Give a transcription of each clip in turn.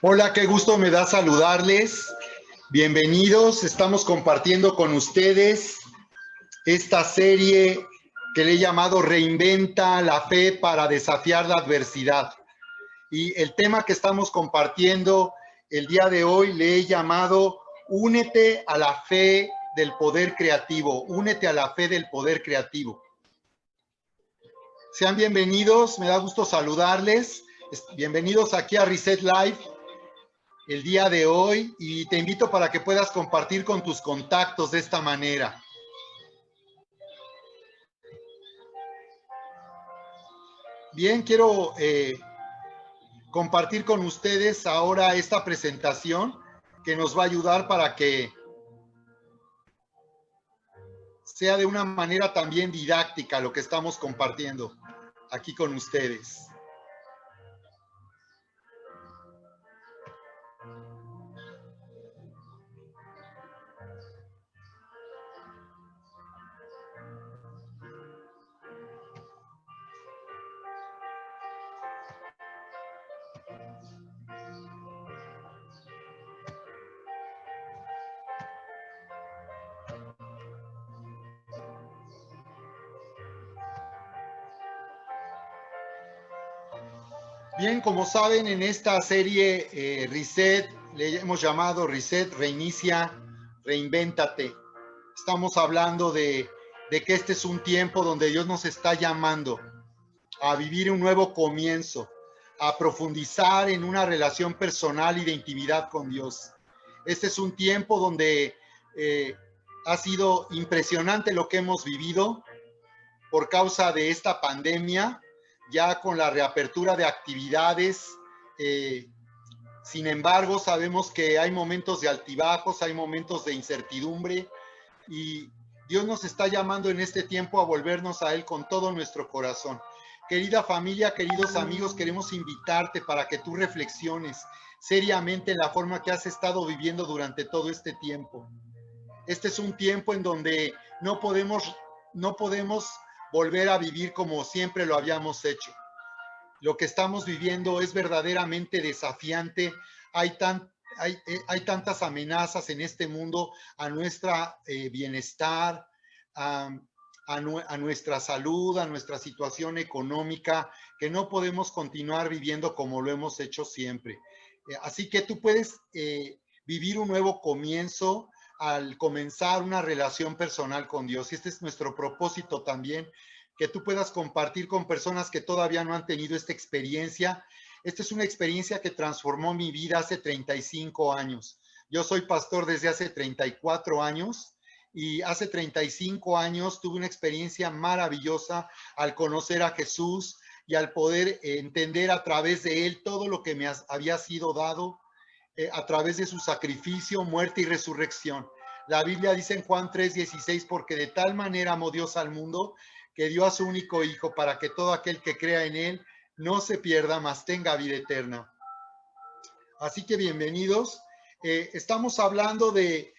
Hola, qué gusto me da saludarles. Bienvenidos, estamos compartiendo con ustedes esta serie que le he llamado Reinventa la fe para desafiar la adversidad. Y el tema que estamos compartiendo el día de hoy le he llamado Únete a la fe del poder creativo, únete a la fe del poder creativo. Sean bienvenidos, me da gusto saludarles. Bienvenidos aquí a Reset Live el día de hoy y te invito para que puedas compartir con tus contactos de esta manera. Bien, quiero compartir con ustedes ahora esta presentación que nos va a ayudar para que sea de una manera también didáctica lo que estamos compartiendo aquí con ustedes. Bien, como saben, en esta serie Reset, le hemos llamado Reset, Reinicia, Reinvéntate. Estamos hablando de que este es un tiempo donde Dios nos está llamando a vivir un nuevo comienzo, a profundizar en una relación personal y de intimidad con Dios. Este es un tiempo donde ha sido impresionante lo que hemos vivido por causa de esta pandemia, ya con la reapertura de actividades. Sin embargo, sabemos que hay momentos de altibajos, hay momentos de incertidumbre y Dios nos está llamando en este tiempo a volvernos a Él con todo nuestro corazón. Querida familia, queridos amigos, queremos invitarte para que tú reflexiones seriamente en la forma que has estado viviendo durante todo este tiempo. Este es un tiempo en donde no podemos volver a vivir como siempre lo habíamos hecho. Lo que estamos viviendo es verdaderamente desafiante. Hay tantas amenazas en este mundo a nuestro bienestar, a nuestra salud, a nuestra situación económica, que no podemos continuar viviendo como lo hemos hecho siempre. Así que tú puedes vivir un nuevo comienzo al comenzar una relación personal con Dios. Y este es nuestro propósito también, que tú puedas compartir con personas que todavía no han tenido esta experiencia. Esta es una experiencia que transformó mi vida hace 35 años. Yo soy pastor desde hace 34 años y hace 35 años tuve una experiencia maravillosa al conocer a Jesús y al poder entender a través de Él todo lo que me había sido dado a través de su sacrificio, muerte y resurrección. La Biblia dice en Juan 3:16, porque de tal manera amó Dios al mundo que dio a su único Hijo para que todo aquel que crea en Él no se pierda, mas tenga vida eterna. Así que bienvenidos. Estamos hablando de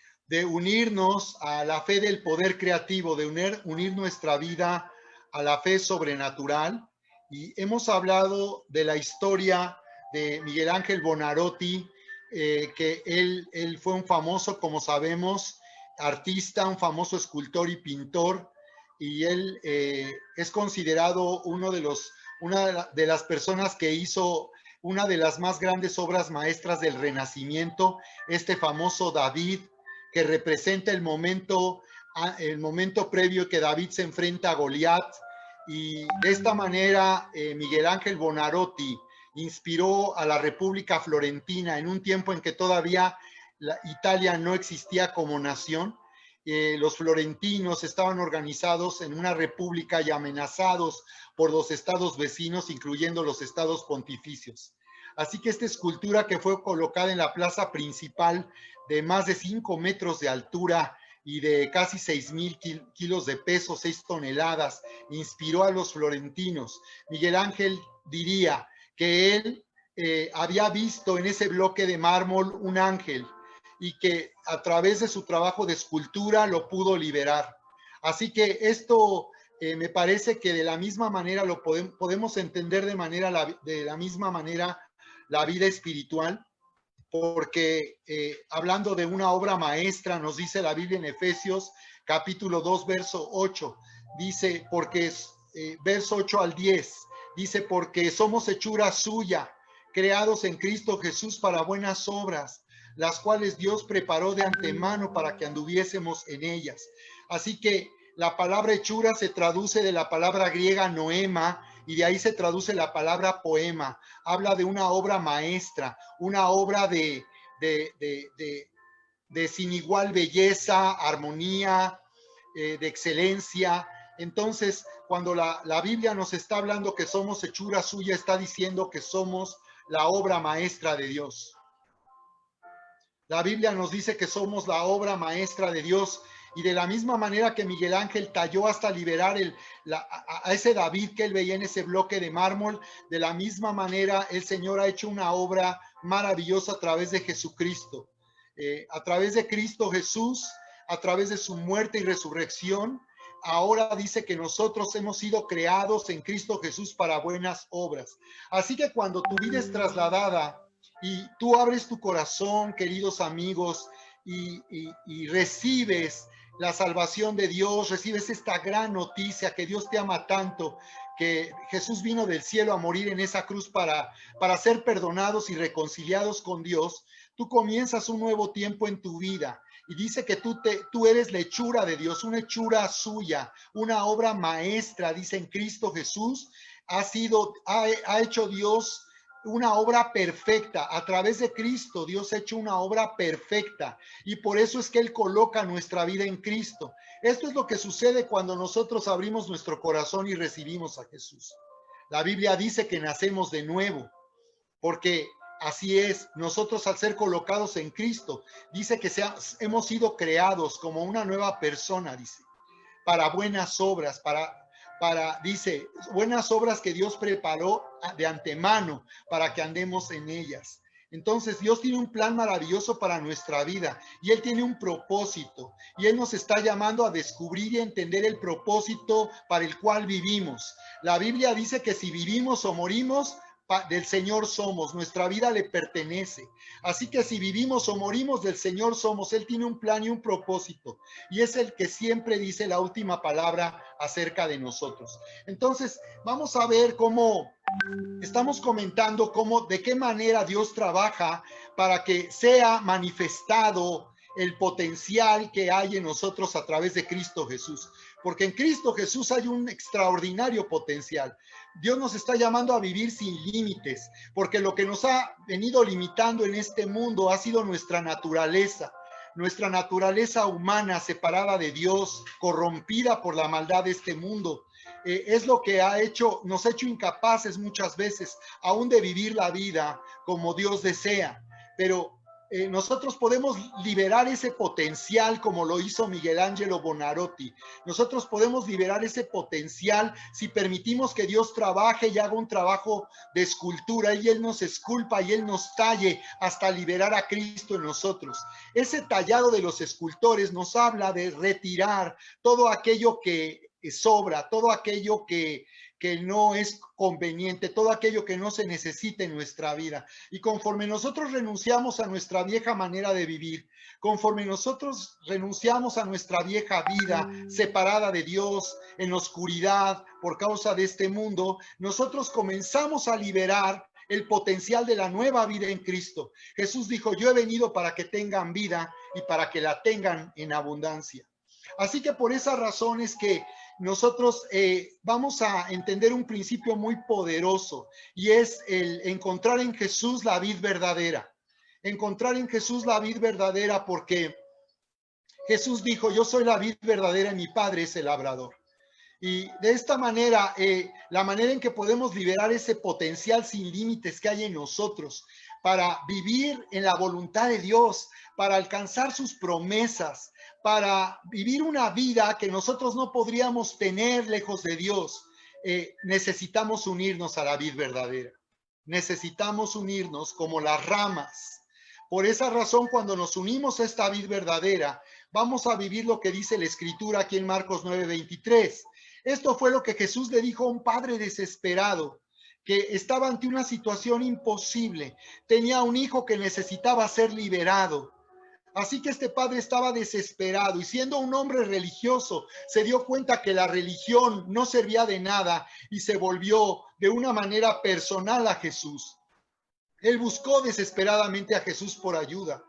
unirnos a la fe del poder creativo, de unir nuestra vida a la fe sobrenatural. Y hemos hablado de la historia de Miguel Ángel Buonarroti, que él fue un famoso, como sabemos, artista, un famoso escultor y pintor, y él es considerado una de las personas que hizo una de las más grandes obras maestras del Renacimiento, este famoso David, que representa el momento previo que David se enfrenta a Goliat, y de esta manera Miguel Ángel Buonarroti inspiró a la República Florentina en un tiempo en que todavía Italia no existía como nación. Los florentinos estaban organizados en una república y amenazados por los estados vecinos, incluyendo los estados pontificios. Así que esta escultura, que fue colocada en la plaza principal de más de 5 metros de altura y de casi 6,000 kilos de peso, 6 toneladas, inspiró a los florentinos. Miguel Ángel diría que él había visto en ese bloque de mármol un ángel y que a través de su trabajo de escultura lo pudo liberar. Así que esto me parece que de la misma manera lo podemos entender de la misma manera la vida espiritual. porque hablando de una obra maestra, nos dice la Biblia en Efesios capítulo 2, verso 8, dice, porque verso 8 al 10, dice, porque somos hechura suya, creados en Cristo Jesús para buenas obras, las cuales Dios preparó de antemano para que anduviésemos en ellas. Así que la palabra hechura se traduce de la palabra griega noema, y de ahí se traduce la palabra poema. Habla de una obra maestra, una obra de sin igual belleza, armonía, de excelencia. Entonces, cuando la Biblia nos está hablando que somos hechura suya, está diciendo que somos la obra maestra de Dios. La Biblia nos dice que somos la obra maestra de Dios, y de la misma manera que Miguel Ángel talló hasta liberar a ese David que él veía en ese bloque de mármol, de la misma manera el Señor ha hecho una obra maravillosa a través de Jesucristo. A través de Cristo Jesús, a través de su muerte y resurrección, ahora dice que nosotros hemos sido creados en Cristo Jesús para buenas obras. Así que cuando tu vida es trasladada y tú abres tu corazón, queridos amigos, y recibes la salvación de Dios, recibes esta gran noticia que Dios te ama tanto, que Jesús vino del cielo a morir en esa cruz para ser perdonados y reconciliados con Dios, tú comienzas un nuevo tiempo en tu vida. Y dice que tú eres la hechura de Dios, una hechura suya, una obra maestra, dice en Cristo Jesús, ha hecho Dios una obra perfecta. A través de Cristo Dios ha hecho una obra perfecta, y por eso es que Él coloca nuestra vida en Cristo. Esto es lo que sucede cuando nosotros abrimos nuestro corazón y recibimos a Jesús. La Biblia dice que nacemos de nuevo, porque así es, nosotros al ser colocados en Cristo, dice que hemos sido creados como una nueva persona, dice, para buenas obras, dice, buenas obras que Dios preparó de antemano para que andemos en ellas. Entonces Dios tiene un plan maravilloso para nuestra vida, y Él tiene un propósito, y Él nos está llamando a descubrir y entender el propósito para el cual vivimos. La Biblia dice que si vivimos o morimos, del Señor somos, nuestra vida le pertenece. Así que si vivimos o morimos, del Señor somos. Él tiene un plan y un propósito, y es el que siempre dice la última palabra acerca de nosotros. Entonces, vamos a ver cómo estamos comentando de qué manera Dios trabaja para que sea manifestado el potencial que hay en nosotros a través de Cristo Jesús. Porque en Cristo Jesús hay un extraordinario potencial. Dios nos está llamando a vivir sin límites, porque lo que nos ha venido limitando en este mundo ha sido nuestra naturaleza humana, separada de Dios, corrompida por la maldad de este mundo. Es lo que nos ha hecho incapaces muchas veces aún de vivir la vida como Dios desea. Pero nosotros podemos liberar ese potencial como lo hizo Miguel Ángelo Buonarroti. Nosotros podemos liberar ese potencial si permitimos que Dios trabaje y haga un trabajo de escultura, y Él nos esculpa y Él nos talle hasta liberar a Cristo en nosotros. Ese tallado de los escultores nos habla de retirar todo aquello que sobra, todo aquello que no es conveniente, todo aquello que no se necesita en nuestra vida. Y conforme nosotros renunciamos a nuestra vieja manera de vivir, conforme nosotros renunciamos a nuestra vieja vida separada de Dios, en oscuridad por causa de este mundo, nosotros comenzamos a liberar el potencial de la nueva vida en Cristo. Jesús dijo: yo he venido para que tengan vida y para que la tengan en abundancia. Así que por esa razón es que nosotros vamos a entender un principio muy poderoso, y es el encontrar en Jesús la vid verdadera. Encontrar en Jesús la vid verdadera, porque Jesús dijo: yo soy la vid verdadera y mi Padre es el labrador. Y de esta manera, la manera en que podemos liberar ese potencial sin límites que hay en nosotros para vivir en la voluntad de Dios, para alcanzar sus promesas, para vivir una vida que nosotros no podríamos tener lejos de Dios, necesitamos unirnos a la vid verdadera. Necesitamos unirnos como las ramas. Por esa razón, cuando nos unimos a esta vid verdadera, vamos a vivir lo que dice la Escritura aquí en Marcos 9:23. Esto fue lo que Jesús le dijo a un padre desesperado, que estaba ante una situación imposible. Tenía un hijo que necesitaba ser liberado. Así que este padre estaba desesperado y siendo un hombre religioso, se dio cuenta que la religión no servía de nada y se volvió de una manera personal a Jesús. Él buscó desesperadamente a Jesús por ayuda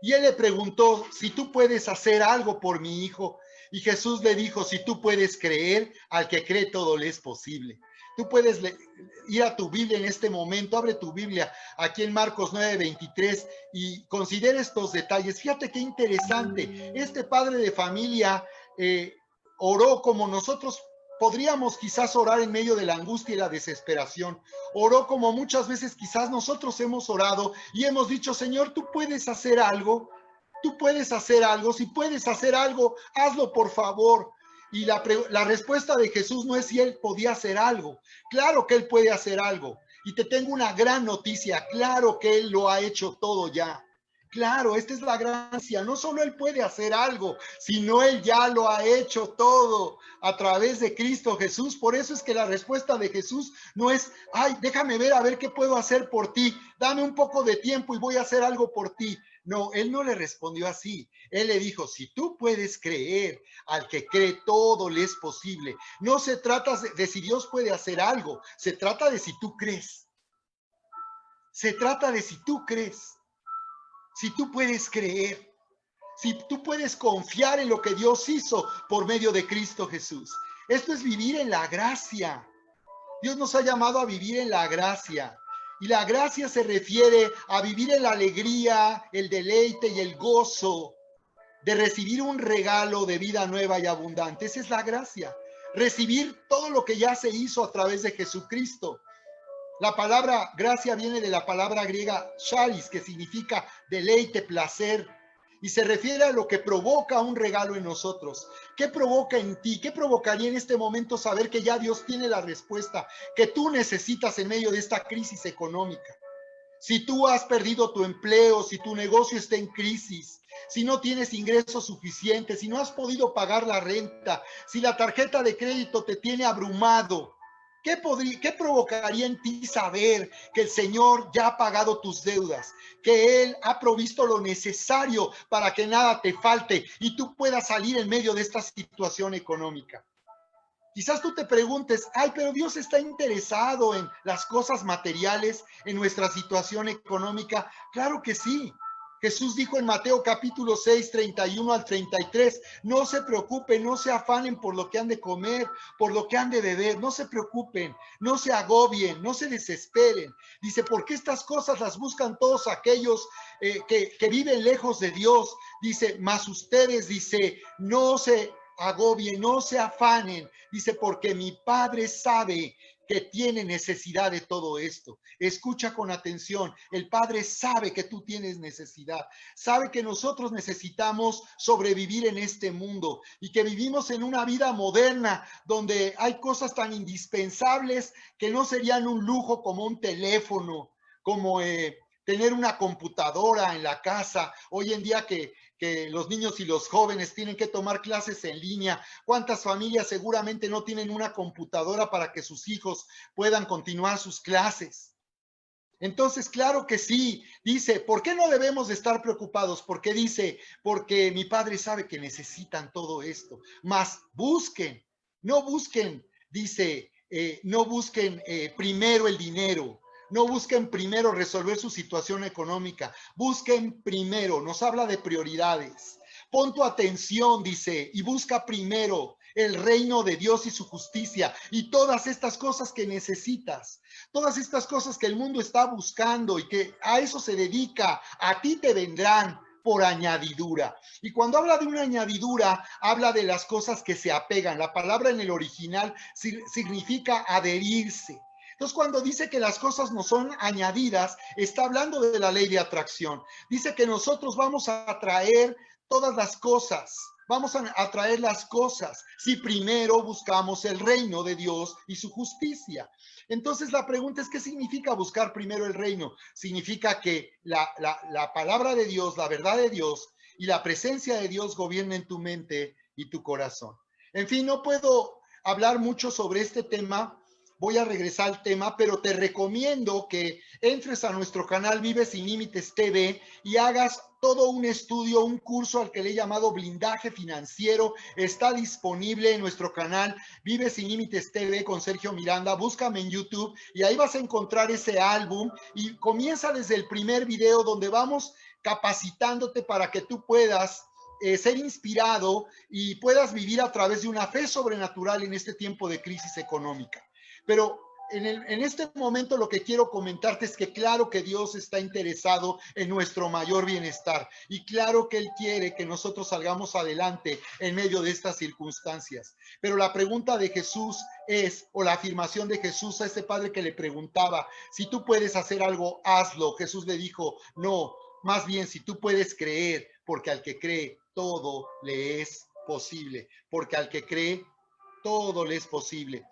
y él le preguntó si tú puedes hacer algo por mi hijo. Y Jesús le dijo, si tú puedes creer, al que cree todo le es posible. Tú puedes ir a tu Biblia en este momento, abre tu Biblia aquí en Marcos 9:23 y considera estos detalles. Fíjate qué interesante. Este padre de familia oró como nosotros podríamos quizás orar en medio de la angustia y la desesperación. Oró como muchas veces quizás nosotros hemos orado y hemos dicho, Señor, tú puedes hacer algo. Tú puedes hacer algo, si puedes hacer algo, hazlo por favor. Y la respuesta de Jesús no es si él podía hacer algo. Claro que él puede hacer algo. Y te tengo una gran noticia. Claro que él lo ha hecho todo ya. Claro, esta es la gracia. No solo él puede hacer algo, sino él ya lo ha hecho todo a través de Cristo Jesús. Por eso es que la respuesta de Jesús no es, ay, déjame ver a ver qué puedo hacer por ti. Dame un poco de tiempo y voy a hacer algo por ti. No, él no le respondió así. Él le dijo, si tú puedes creer, al que cree todo le es posible. No se trata de si Dios puede hacer algo, se trata de si tú crees. Se trata de si tú crees, si tú puedes creer, si tú puedes confiar en lo que Dios hizo por medio de Cristo Jesús. Esto es vivir en la gracia. Dios nos ha llamado a vivir en la gracia. Y la gracia se refiere a vivir en la alegría, el deleite y el gozo de recibir un regalo de vida nueva y abundante. Esa es la gracia. Recibir todo lo que ya se hizo a través de Jesucristo. La palabra gracia viene de la palabra griega charis, que significa deleite, placer, y se refiere a lo que provoca un regalo en nosotros. ¿Qué provoca en ti? ¿Qué provocaría en este momento saber que ya Dios tiene la respuesta que tú necesitas en medio de esta crisis económica? Si tú has perdido tu empleo, si tu negocio está en crisis, si no tienes ingresos suficientes, si no has podido pagar la renta, si la tarjeta de crédito te tiene abrumado, ¿qué provocaría en ti saber que el Señor ya ha pagado tus deudas, que Él ha provisto lo necesario para que nada te falte y tú puedas salir en medio de esta situación económica? Quizás tú te preguntes, ay, pero Dios está interesado en las cosas materiales, en nuestra situación económica. Claro que sí. Jesús dijo en Mateo capítulo 6, 31 al 33, no se preocupen, no se afanen por lo que han de comer, por lo que han de beber, no se preocupen, no se agobien, no se desesperen. Dice, porque estas cosas las buscan todos aquellos que viven lejos de Dios. Dice, mas ustedes, dice, no se agobien, no se afanen. Dice, porque mi Padre sabe que tiene necesidad de todo esto. Escucha con atención. El Padre sabe que tú tienes necesidad. Sabe que nosotros necesitamos sobrevivir en este mundo y que vivimos en una vida moderna donde hay cosas tan indispensables que no serían un lujo como un teléfono, como tener una computadora en la casa. Hoy en día que los niños y los jóvenes tienen que tomar clases en línea. ¿Cuántas familias seguramente no tienen una computadora para que sus hijos puedan continuar sus clases? Entonces, claro que sí. Dice, ¿por qué no debemos de estar preocupados? Porque dice, porque mi Padre sabe que necesitan todo esto. Mas busquen, no busquen, dice, no busquen primero el dinero. No busquen primero resolver su situación económica. Busquen primero, nos habla de prioridades. Pon tu atención, dice, y busca primero el reino de Dios y su justicia y todas estas cosas que necesitas, todas estas cosas que el mundo está buscando y que a eso se dedica, a ti te vendrán por añadidura. Y cuando habla de una añadidura, habla de las cosas que se apegan. La palabra en el original significa adherirse. Entonces, cuando dice que las cosas no son añadidas, está hablando de la ley de atracción. Dice que nosotros vamos a atraer todas las cosas. Vamos a atraer las cosas si primero buscamos el reino de Dios y su justicia. Entonces la pregunta es, ¿qué significa buscar primero el reino? Significa que la palabra de Dios, la verdad de Dios y la presencia de Dios gobiernen tu mente y tu corazón. En fin, no puedo hablar mucho sobre este tema. voy a regresar al tema, pero te recomiendo que entres a nuestro canal Vive Sin Límites TV y hagas todo un estudio, un curso al que le he llamado Blindaje Financiero. Está disponible en nuestro canal Vive Sin Límites TV con Sergio Miranda. Búscame en YouTube y ahí vas a encontrar ese álbum y comienza desde el primer video donde vamos capacitándote para que tú puedas ser inspirado y puedas vivir a través de una fe sobrenatural en este tiempo de crisis económica. Pero en este momento lo que quiero comentarte es que claro que Dios está interesado en nuestro mayor bienestar y claro que Él quiere que nosotros salgamos adelante en medio de estas circunstancias. Pero la pregunta de Jesús es, o la afirmación de Jesús a este padre que le preguntaba, si tú puedes hacer algo, hazlo. Jesús le dijo, no, más bien si tú puedes creer, porque al que cree todo le es posible, porque al que cree todo le es posible.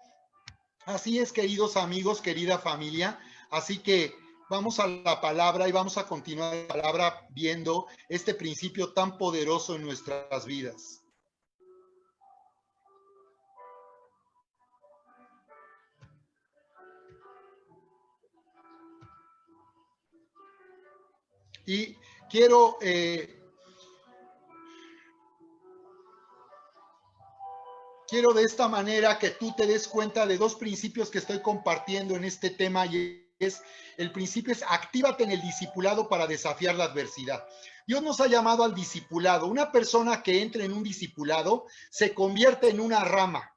Así es, queridos amigos, querida familia, así que vamos a la palabra y vamos a continuar la palabra viendo este principio tan poderoso en nuestras vidas. Y quiero de esta manera que tú te des cuenta de dos principios que estoy compartiendo en este tema y el principio es actívate en el discipulado para desafiar la adversidad. Dios nos ha llamado al discipulado. Una persona que entra en un discipulado se convierte en una rama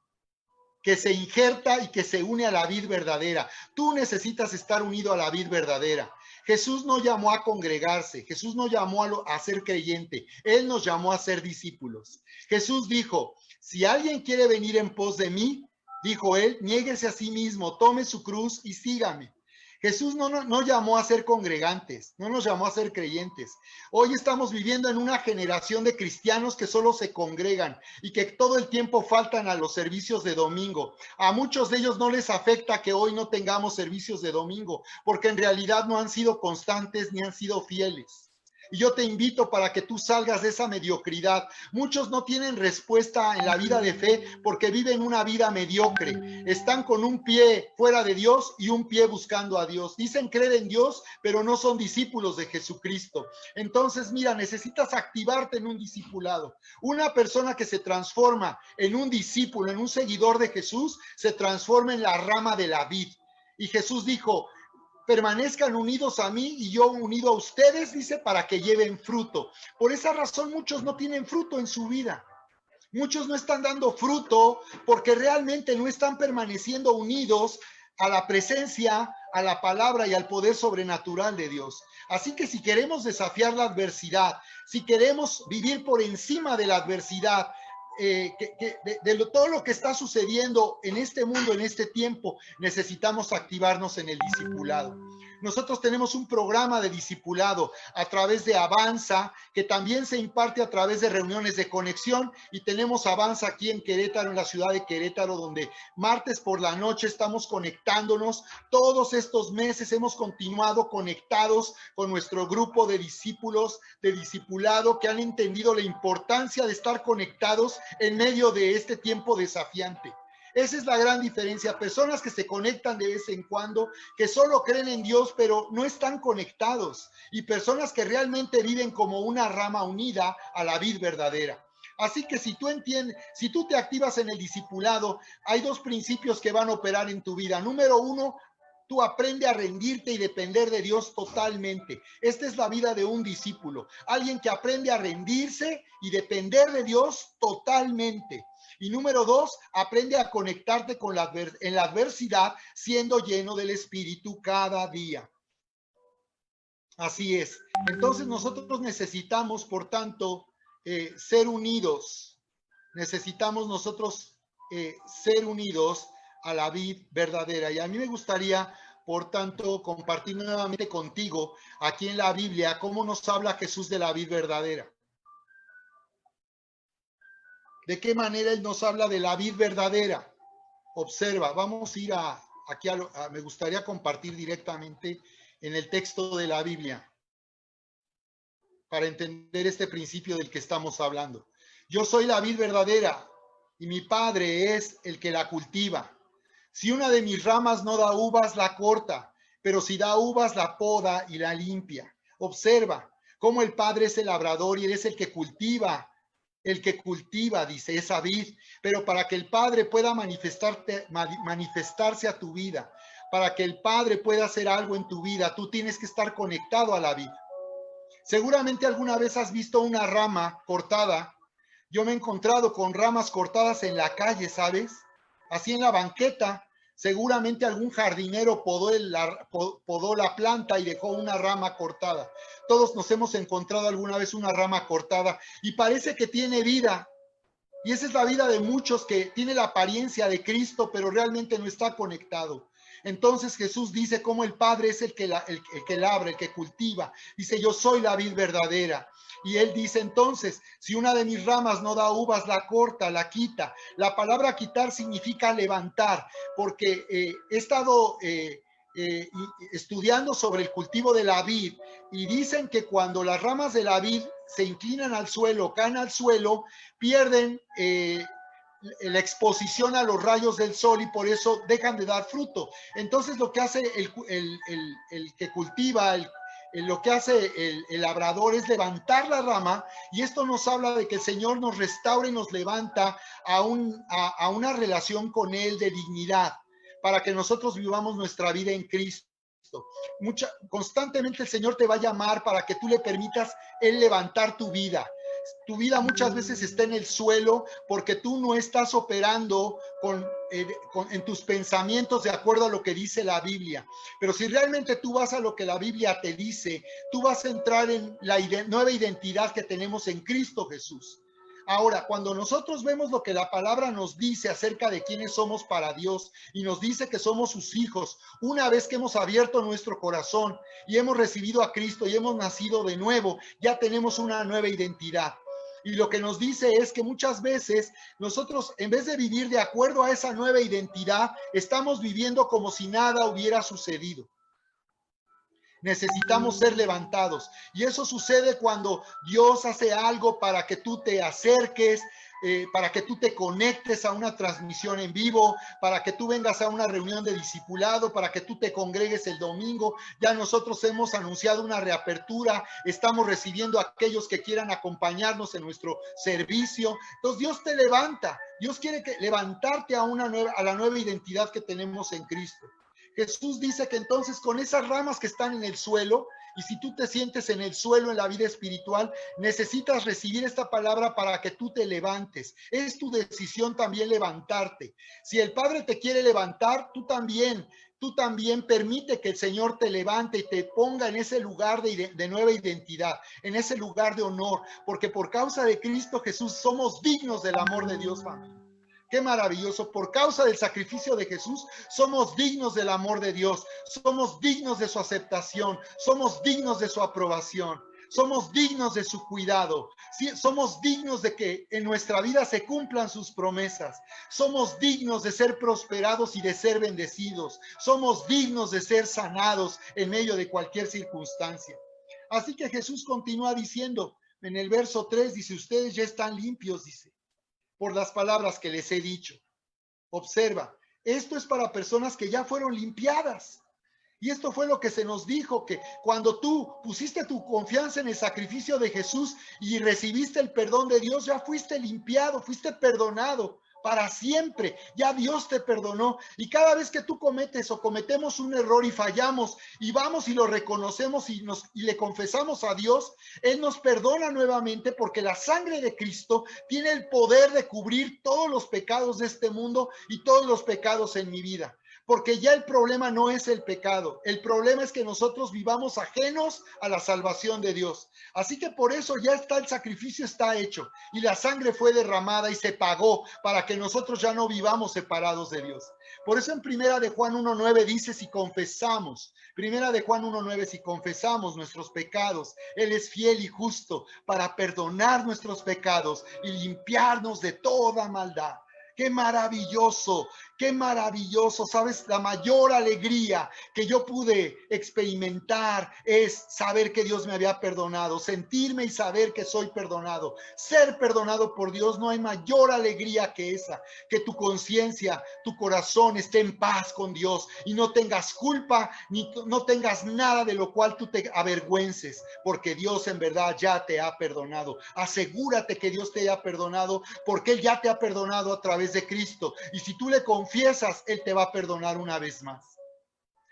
que se injerta y que se une a la vid verdadera. Tú necesitas estar unido a la vid verdadera. Jesús no llamó a congregarse, Jesús no llamó a ser creyente, Él nos llamó a ser discípulos. Jesús dijo, si alguien quiere venir en pos de mí, dijo Él, niéguese a sí mismo, tome su cruz y sígame. Jesús no llamó a ser congregantes, no nos llamó a ser creyentes. Hoy estamos viviendo en una generación de cristianos que solo se congregan y que todo el tiempo faltan a los servicios de domingo. A muchos de ellos no les afecta que hoy no tengamos servicios de domingo, porque en realidad no han sido constantes ni han sido fieles. Y yo te invito para que tú salgas de esa mediocridad. Muchos no tienen respuesta en la vida de fe porque viven una vida mediocre. Están con un pie fuera de Dios y un pie buscando a Dios. Dicen creer en Dios, pero no son discípulos de Jesucristo. Entonces, mira, necesitas activarte en un discipulado. Una persona que se transforma en un discípulo, en un seguidor de Jesús, se transforma en la rama de la vid. Y Jesús dijo, permanezcan unidos a mí y yo unido a ustedes, dice, para que lleven fruto. Por esa razón muchos no tienen fruto en su vida. Muchos no están dando fruto porque realmente no están permaneciendo unidos a la presencia, a la palabra y al poder sobrenatural de Dios. Así que si queremos desafiar la adversidad, si queremos vivir por encima de la adversidad, todo lo que está sucediendo en este mundo, en este tiempo, necesitamos activarnos en el discipulado. Nosotros tenemos un programa de discipulado a través de Avanza, que también se imparte a través de reuniones de conexión, y tenemos Avanza aquí en Querétaro, en la ciudad de Querétaro, donde martes por la noche estamos conectándonos. Todos estos meses hemos continuado conectados con nuestro grupo de discípulos, de discipulado, que han entendido la importancia de estar conectados en medio de este tiempo desafiante. Esa es la gran diferencia. Personas que se conectan de vez en cuando, que solo creen en Dios, pero no están conectados. Y personas que realmente viven como una rama unida a la vid verdadera. Así que si tú entiendes, si tú te activas en el discipulado, hay dos principios que van a operar en tu vida. Número uno, tú aprende a rendirte y depender de Dios totalmente. Esta es la vida de un discípulo. Alguien que aprende a rendirse y depender de Dios totalmente. Y número dos, aprende a conectarte con en la adversidad, siendo lleno del Espíritu cada día. Así es. Entonces nosotros necesitamos, por tanto, ser unidos. Necesitamos nosotros ser unidos a la vid verdadera. Y a mí me gustaría, por tanto, compartir nuevamente contigo aquí en la Biblia cómo nos habla Jesús de la vid verdadera. ¿De qué manera Él nos habla de la vid verdadera? Observa, vamos a ir aquí me gustaría compartir directamente en el texto de la Biblia para entender este principio del que estamos hablando. Yo soy la vid verdadera y mi Padre es el que la cultiva. Si una de mis ramas no da uvas, la corta, pero si da uvas, la poda y la limpia. Observa cómo el Padre es el labrador y Él es el que cultiva, dice, esa vid, pero para que el Padre pueda manifestarse a tu vida, para que el Padre pueda hacer algo en tu vida, tú tienes que estar conectado a la vid. Seguramente alguna vez has visto una rama cortada. Yo me he encontrado con ramas cortadas en la calle, ¿sabes? Así en la banqueta. Seguramente algún jardinero podó la planta y dejó una rama cortada. Todos nos hemos encontrado alguna vez una rama cortada y parece que tiene vida. Y esa es la vida de muchos, que tiene la apariencia de Cristo, pero realmente no está conectado. Entonces Jesús dice cómo el Padre es el que labra, el que cultiva. Dice, yo soy la vid verdadera. Y él dice entonces, si una de mis ramas no da uvas, la corta, la quita. La palabra quitar significa levantar, porque he estado estudiando sobre el cultivo de la vid y dicen que cuando las ramas de la vid se inclinan al suelo, caen al suelo, pierden la exposición a los rayos del sol y por eso dejan de dar fruto. Entonces lo que hace el que cultiva, lo que hace el labrador es levantar la rama, y esto nos habla de que el Señor nos restaura y nos levanta a una relación con Él de dignidad, para que nosotros vivamos nuestra vida en Cristo. Constantemente el Señor te va a llamar para que tú le permitas Él levantar tu vida. Tu vida muchas veces está en el suelo porque tú no estás operando en tus pensamientos de acuerdo a lo que dice la Biblia. Pero si realmente tú vas a lo que la Biblia te dice, tú vas a entrar en la nueva identidad que tenemos en Cristo Jesús. Ahora, cuando nosotros vemos lo que la palabra nos dice acerca de quiénes somos para Dios y nos dice que somos sus hijos, una vez que hemos abierto nuestro corazón y hemos recibido a Cristo y hemos nacido de nuevo, ya tenemos una nueva identidad. Y lo que nos dice es que muchas veces nosotros, en vez de vivir de acuerdo a esa nueva identidad, estamos viviendo como si nada hubiera sucedido. Necesitamos ser levantados. Y eso sucede cuando Dios hace algo para que tú te acerques, para que tú te conectes a una transmisión en vivo, para que tú vengas a una reunión de discipulado, para que tú te congregues el domingo. Ya nosotros hemos anunciado una reapertura, estamos recibiendo a aquellos que quieran acompañarnos en nuestro servicio. Entonces Dios te levanta, Dios quiere levantarte a la nueva identidad que tenemos en Cristo. Jesús dice que entonces con esas ramas que están en el suelo, y si tú te sientes en el suelo en la vida espiritual, necesitas recibir esta palabra para que tú te levantes. Es tu decisión también levantarte. Si el Padre te quiere levantar, tú también permite que el Señor te levante y te ponga en ese lugar de nueva identidad, en ese lugar de honor, porque por causa de Cristo Jesús somos dignos del amor de Dios, familia. Qué maravilloso. Por causa del sacrificio de Jesús, somos dignos del amor de Dios. Somos dignos de su aceptación. Somos dignos de su aprobación. Somos dignos de su cuidado. Sí, somos dignos de que en nuestra vida se cumplan sus promesas. Somos dignos de ser prosperados y de ser bendecidos. Somos dignos de ser sanados en medio de cualquier circunstancia. Así que Jesús continúa diciendo, en el verso 3, dice, ustedes ya están limpios, dice, por las palabras que les he dicho. Observa, esto es para personas que ya fueron limpiadas. Y esto fue lo que se nos dijo, que cuando tú pusiste tu confianza en el sacrificio de Jesús y recibiste el perdón de Dios, ya fuiste limpiado, fuiste perdonado para siempre. Ya Dios te perdonó. Y cada vez que tú cometes o cometemos un error y fallamos y vamos y lo reconocemos y le confesamos a Dios, Él nos perdona nuevamente, porque la sangre de Cristo tiene el poder de cubrir todos los pecados de este mundo y todos los pecados en mi vida. Porque ya el problema no es el pecado, el problema es que nosotros vivamos ajenos a la salvación de Dios. Así que por eso ya está, el sacrificio está hecho y la sangre fue derramada y se pagó para que nosotros ya no vivamos separados de Dios. Por eso en Primera de Juan 1:9 dice, si confesamos, Primera de Juan 1:9, si confesamos nuestros pecados, Él es fiel y justo para perdonar nuestros pecados y limpiarnos de toda maldad. Qué maravilloso, qué maravilloso. Sabes, la mayor alegría que yo pude experimentar es saber que Dios me había perdonado, sentirme y saber que soy perdonado. Ser perdonado por Dios, no hay mayor alegría que esa, que tu conciencia, tu corazón esté en paz con Dios y no tengas culpa ni no tengas nada de lo cual tú te avergüences, porque Dios en verdad ya te ha perdonado. Asegúrate que Dios te haya perdonado, porque Él ya te ha perdonado a través de Cristo, y si tú le confiesas, Él te va a perdonar una vez más.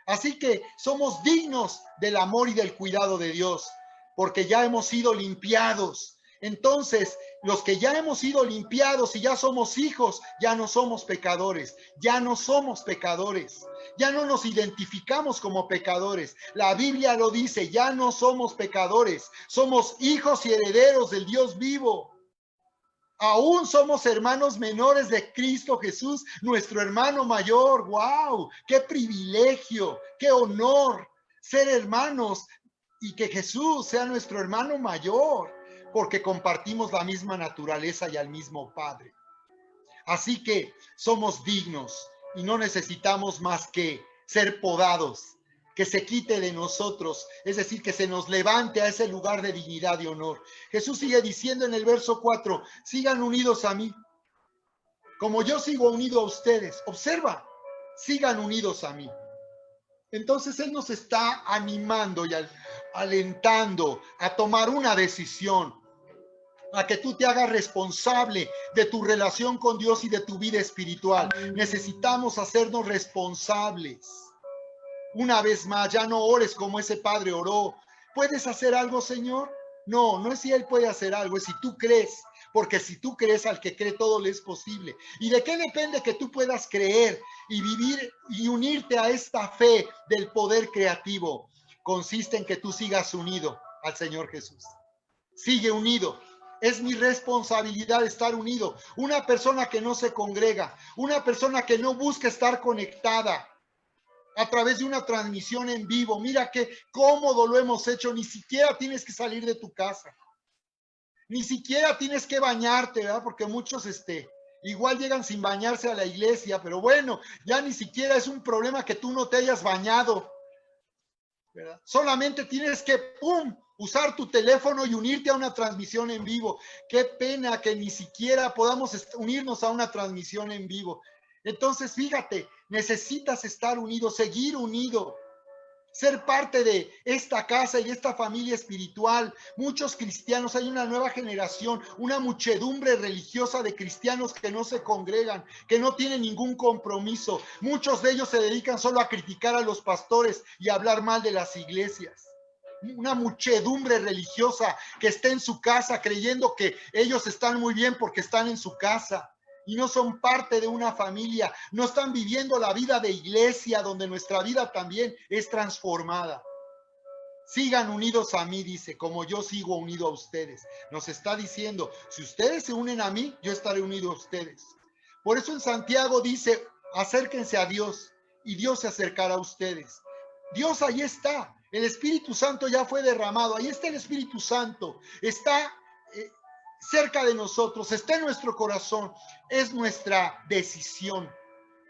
Así que somos dignos del amor y del cuidado de Dios, porque ya hemos sido limpiados. Entonces, los que ya hemos sido limpiados y ya somos hijos, ya no somos pecadores, ya no somos pecadores, ya no nos identificamos como pecadores. La Biblia lo dice, ya no somos pecadores, somos hijos y herederos del Dios vivo. Aún somos hermanos menores de Cristo Jesús, nuestro hermano mayor. ¡Wow! ¡Qué privilegio! ¡Qué honor ser hermanos y que Jesús sea nuestro hermano mayor! Porque compartimos la misma naturaleza y al mismo Padre. Así que somos dignos y no necesitamos más que ser podados, que se quite de nosotros, es decir, que se nos levante a ese lugar de dignidad y honor. Jesús sigue diciendo en el verso 4, sigan unidos a mí, como yo sigo unido a ustedes. Observa, sigan unidos a mí. Entonces Él nos está animando y alentando a tomar una decisión, a que tú te hagas responsable de tu relación con Dios y de tu vida espiritual. Necesitamos hacernos responsables. Una vez más, ya no ores como ese padre oró. ¿Puedes hacer algo, Señor? No, no es si Él puede hacer algo, es si tú crees. Porque si tú crees, al que cree todo le es posible. ¿Y de qué depende que tú puedas creer y vivir y unirte a esta fe del poder creativo? Consiste en que tú sigas unido al Señor Jesús. Sigue unido. Es mi responsabilidad estar unido. Una persona que no se congrega, una persona que no busca estar conectada a través de una transmisión en vivo. Mira qué cómodo lo hemos hecho. Ni siquiera tienes que salir de tu casa. Ni siquiera tienes que bañarte, ¿verdad? Porque muchos, igual llegan sin bañarse a la iglesia, pero bueno, ya ni siquiera es un problema que tú no te hayas bañado, ¿verdad? Solamente tienes que, ¡pum!, usar tu teléfono y unirte a una transmisión en vivo. Qué pena que ni siquiera podamos unirnos a una transmisión en vivo. Entonces, fíjate, necesitas estar unido, seguir unido, ser parte de esta casa y esta familia espiritual. Muchos cristianos, hay una nueva generación, una muchedumbre religiosa de cristianos que no se congregan, que no tienen ningún compromiso. Muchos de ellos se dedican solo a criticar a los pastores y a hablar mal de las iglesias. Una muchedumbre religiosa que está en su casa creyendo que ellos están muy bien porque están en su casa y no son parte de una familia, no están viviendo la vida de iglesia donde nuestra vida también es transformada. Sigan unidos a mí, dice, como yo sigo unido a ustedes. Nos está diciendo, si ustedes se unen a mí, yo estaré unido a ustedes. Por eso en Santiago dice, acérquense a Dios y Dios se acercará a ustedes. Dios ahí está, el Espíritu Santo ya fue derramado, ahí está el Espíritu Santo, está cerca de nosotros, está en nuestro corazón. Es nuestra decisión,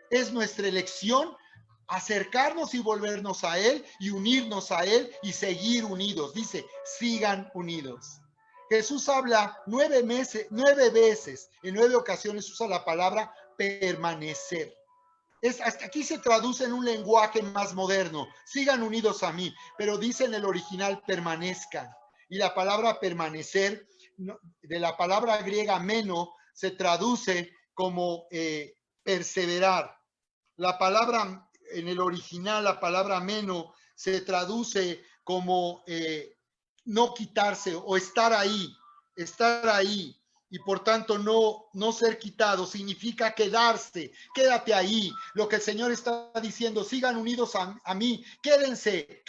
es nuestra elección acercarnos y volvernos a Él y unirnos a Él y seguir unidos. Dice, sigan unidos. Jesús habla 9 veces, en 9 ocasiones usa la palabra permanecer. Hasta aquí se traduce en un lenguaje más moderno, sigan unidos a mí, pero dice en el original permanezcan. Y la palabra permanecer, de la palabra griega meno, se traduce como perseverar. La palabra, en el original, la palabra meno, se traduce como no quitarse o estar ahí, y por tanto no ser quitado, significa quedarse, quédate ahí. Lo que el Señor está diciendo, sigan unidos a mí, quédense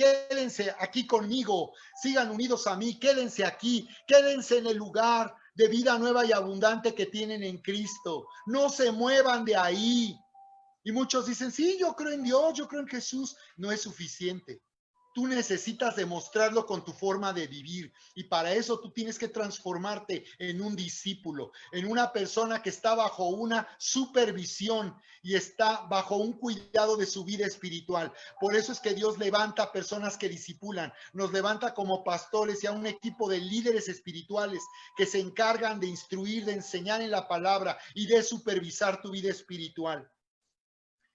aquí conmigo, sigan unidos a mí, quédense aquí, quédense en el lugar de vida nueva y abundante que tienen en Cristo, no se muevan de ahí. Y muchos dicen, sí, yo creo en Dios, yo creo en Jesús. No es suficiente. tú necesitas demostrarlo con tu forma de vivir. Y para eso tú tienes que transformarte en un discípulo, en una persona que está bajo una supervisión y está bajo un cuidado de su vida espiritual. Por eso es que Dios levanta personas que discipulan, nos levanta como pastores y a un equipo de líderes espirituales que se encargan de instruir, de enseñar en la palabra y de supervisar tu vida espiritual.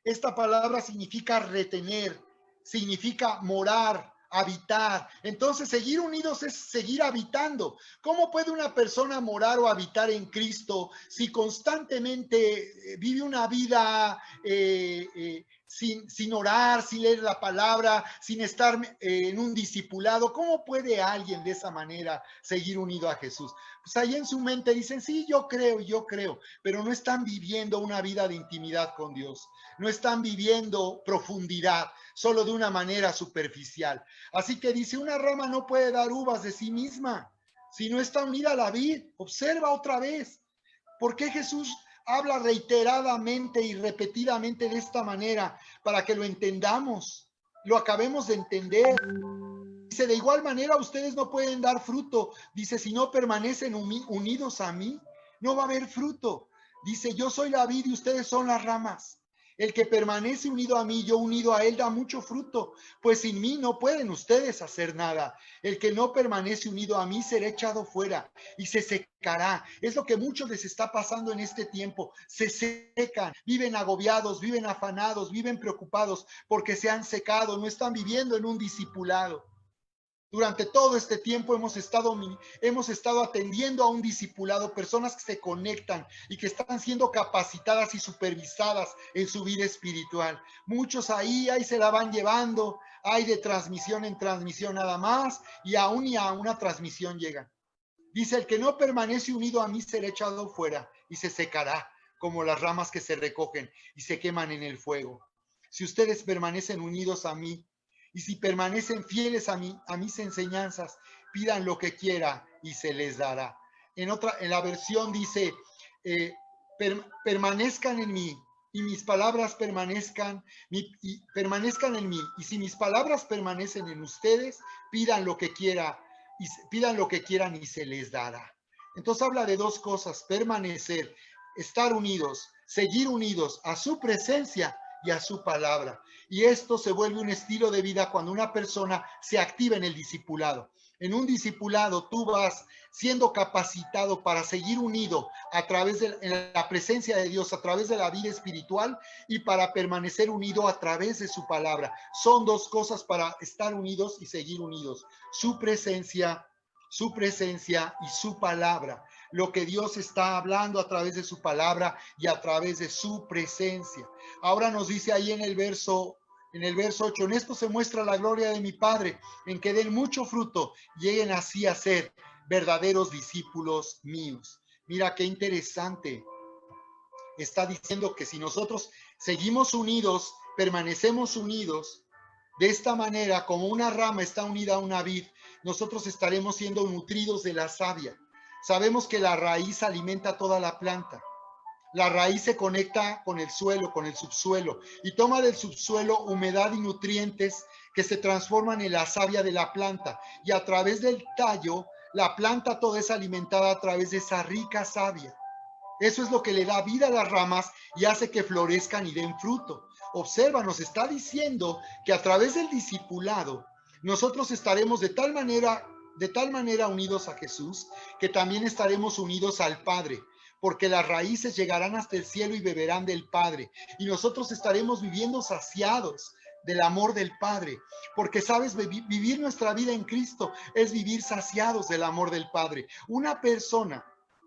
Esta palabra significa retener, significa morar, habitar. Entonces, seguir unidos es seguir habitando. ¿Cómo puede una persona morar o habitar en Cristo si constantemente vive una vida sin orar, sin leer la palabra, sin estar en un discipulado? ¿Cómo puede alguien de esa manera seguir unido a Jesús? Pues ahí en su mente dicen, sí, yo creo, pero no están viviendo una vida de intimidad con Dios. No están viviendo profundidad, solo de una manera superficial. Así que dice, una rama no puede dar uvas de sí misma si no está unida a la vid. Observa otra vez. ¿Por qué Jesús habla reiteradamente y repetidamente de esta manera? Para que lo entendamos, lo acabemos de entender. Dice, de igual manera ustedes no pueden dar fruto. Dice, si no permanecen unidos a mí, no va a haber fruto. Dice, yo soy la vid y ustedes son las ramas. El que permanece unido a mí, yo unido a él, da mucho fruto, pues sin mí no pueden ustedes hacer nada. El que no permanece unido a mí será echado fuera y se secará. Es lo que muchos les está pasando en este tiempo. Se secan, viven agobiados, viven afanados, viven preocupados porque se han secado, no están viviendo en un discipulado. Durante todo este tiempo hemos estado atendiendo a un discipulado, personas que se conectan y que están siendo capacitadas y supervisadas en su vida espiritual. Muchos ahí se la van llevando, hay de transmisión en transmisión nada más, y aún y a una transmisión llegan. Dice, el que no permanece unido a mí será echado fuera y se secará, como las ramas que se recogen y se queman en el fuego. Si ustedes permanecen unidos a mí, y si permanecen fieles a mis enseñanzas, pidan lo que quiera y se les dará. En la versión dice, permanezcan en mí y mis palabras permanezcan en mí. Y si mis palabras permanecen en ustedes, pidan lo que quieran y se les dará. Entonces habla de dos cosas: permanecer, estar unidos, seguir unidos a su presencia y a su palabra. Y esto se vuelve un estilo de vida cuando una persona se activa en el discipulado. En un discipulado tú vas siendo capacitado para seguir unido a través de la presencia de Dios, a través de la vida espiritual, y para permanecer unido a través de su palabra. Son dos cosas para estar unidos y seguir unidos: su presencia y su palabra. Lo que Dios está hablando a través de su palabra y a través de su presencia. Ahora nos dice ahí en el verso 8, en esto se muestra la gloria de mi Padre, en que den mucho fruto, lleguen así a ser verdaderos discípulos míos. Mira qué interesante. Está diciendo que si nosotros seguimos unidos, permanecemos unidos, de esta manera, como una rama está unida a una vid, nosotros estaremos siendo nutridos de la savia. Sabemos que la raíz alimenta toda la planta. La raíz se conecta con el suelo, con el subsuelo, y toma del subsuelo humedad y nutrientes que se transforman en la savia de la planta. Y a través del tallo, la planta toda es alimentada a través de esa rica savia. Eso es lo que le da vida a las ramas y hace que florezcan y den fruto. Observa, nos está diciendo que a través del discipulado nosotros estaremos de tal manera unidos a Jesús, que también estaremos unidos al Padre, porque las raíces llegarán hasta el cielo y beberán del Padre, y nosotros estaremos viviendo saciados del amor del Padre, porque sabes, vivir nuestra vida en Cristo es vivir saciados del amor del Padre. Una persona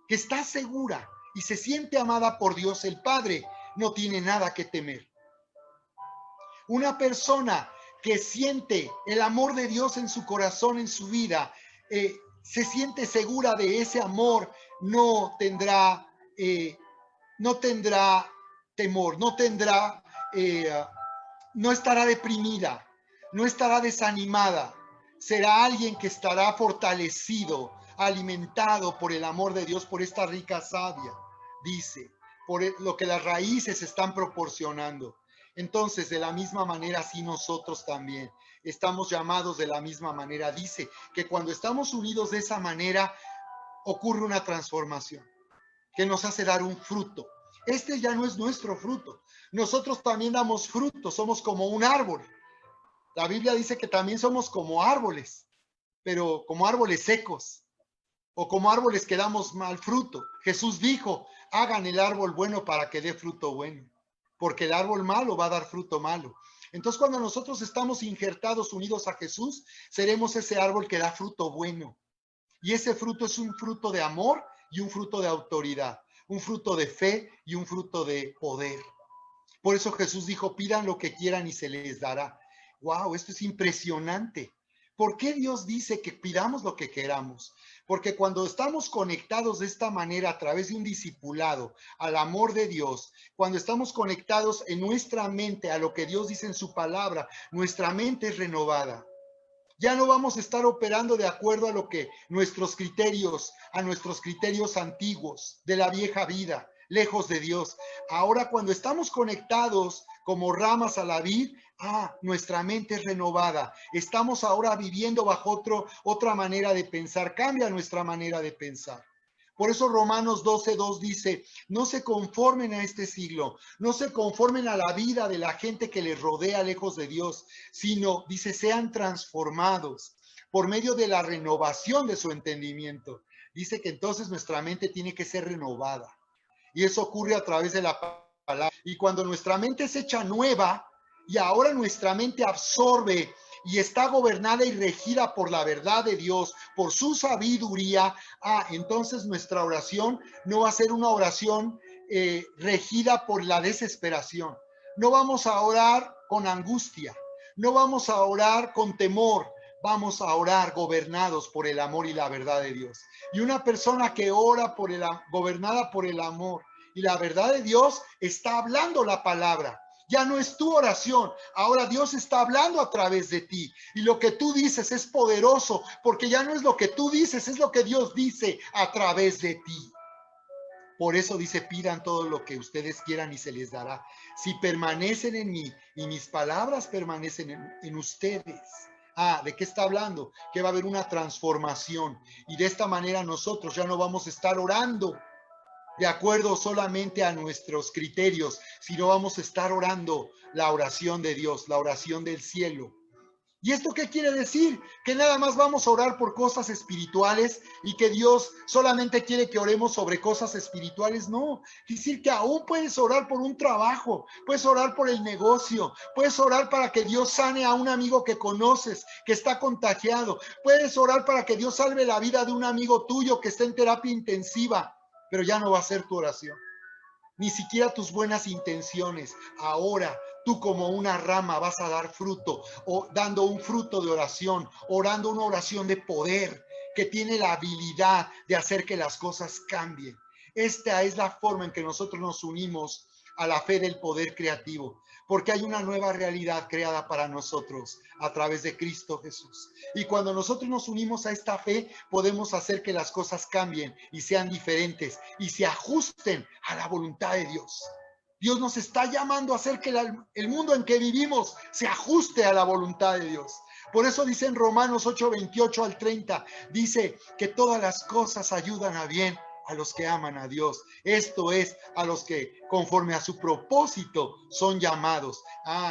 que está segura y se siente amada por Dios el Padre, no tiene nada que temer. Una persona que siente el amor de Dios en su corazón, en su vida, se siente segura de ese amor, no tendrá temor, no estará deprimida, no estará desanimada. Será alguien que estará fortalecido, alimentado por el amor de Dios, por esta rica savia, dice, por lo que las raíces están proporcionando. Entonces, de la misma manera, así nosotros también estamos llamados de la misma manera. Dice que cuando estamos unidos de esa manera, ocurre una transformación que nos hace dar un fruto. Este ya no es nuestro fruto. Nosotros también damos fruto, somos como un árbol. La Biblia dice que también somos como árboles, pero como árboles secos o como árboles que damos mal fruto. Jesús dijo, hagan el árbol bueno para que dé fruto bueno, porque el árbol malo va a dar fruto malo. Entonces, cuando nosotros estamos injertados, unidos a Jesús, seremos ese árbol que da fruto bueno. Y ese fruto es un fruto de amor y un fruto de autoridad, un fruto de fe y un fruto de poder. Por eso Jesús dijo, pidan lo que quieran y se les dará. Wow, esto es impresionante. ¿Por qué Dios dice que pidamos lo que queramos? Porque cuando estamos conectados de esta manera a través de un discipulado al amor de Dios, cuando estamos conectados en nuestra mente a lo que Dios dice en su palabra, nuestra mente es renovada. Ya no vamos a estar operando de acuerdo a lo que nuestros criterios, a nuestros criterios antiguos de la vieja vida, lejos de Dios. Ahora cuando estamos conectados como ramas a la vid, nuestra mente es renovada. Estamos ahora viviendo bajo otra manera de pensar. Cambia nuestra manera de pensar. Por eso Romanos 12:2 dice, no se conformen a este siglo, no se conformen a la vida de la gente que les rodea lejos de Dios, sino, dice, sean transformados por medio de la renovación de su entendimiento. Dice que entonces nuestra mente tiene que ser renovada. Y eso ocurre a través de la palabra. Y cuando nuestra mente es hecha nueva y ahora nuestra mente absorbe y está gobernada y regida por la verdad de Dios, por su sabiduría, entonces nuestra oración no va a ser una oración regida por la desesperación. No vamos a orar con angustia, no vamos a orar con temor, vamos a orar gobernados por el amor y la verdad de Dios. Y una persona que ora gobernada por el amor y la verdad de Dios está hablando la palabra. Ya no es tu oración, ahora Dios está hablando a través de ti. Y lo que tú dices es poderoso, porque ya no es lo que tú dices, es lo que Dios dice a través de ti. Por eso dice, pidan todo lo que ustedes quieran y se les dará. Si permanecen en mí y mis palabras permanecen en ustedes. ¿De qué está hablando? Que va a haber una transformación. Y de esta manera nosotros ya no vamos a estar orando de acuerdo solamente a nuestros criterios, sino vamos a estar orando la oración de Dios, la oración del cielo. ¿Y esto qué quiere decir? Que nada más vamos a orar por cosas espirituales y que Dios solamente quiere que oremos sobre cosas espirituales. No, quiere decir que aún puedes orar por un trabajo, puedes orar por el negocio, puedes orar para que Dios sane a un amigo que conoces, que está contagiado, puedes orar para que Dios salve la vida de un amigo tuyo que está en terapia intensiva, pero ya no va a ser tu oración. Ni siquiera tus buenas intenciones. Ahora tú como una rama vas a dar fruto, o dando un fruto de oración, orando una oración de poder que tiene la habilidad de hacer que las cosas cambien. Esta es la forma en que nosotros nos unimos a la fe del poder creativo, porque hay una nueva realidad creada para nosotros a través de Cristo Jesús. Y cuando nosotros nos unimos a esta fe, podemos hacer que las cosas cambien y sean diferentes y se ajusten a la voluntad de Dios. Dios nos está llamando a hacer que el mundo en que vivimos se ajuste a la voluntad de Dios. Por eso dice en Romanos 8:28 al 30, dice que todas las cosas ayudan a bien a los que aman a Dios. Esto es, a los que conforme a su propósito son llamados.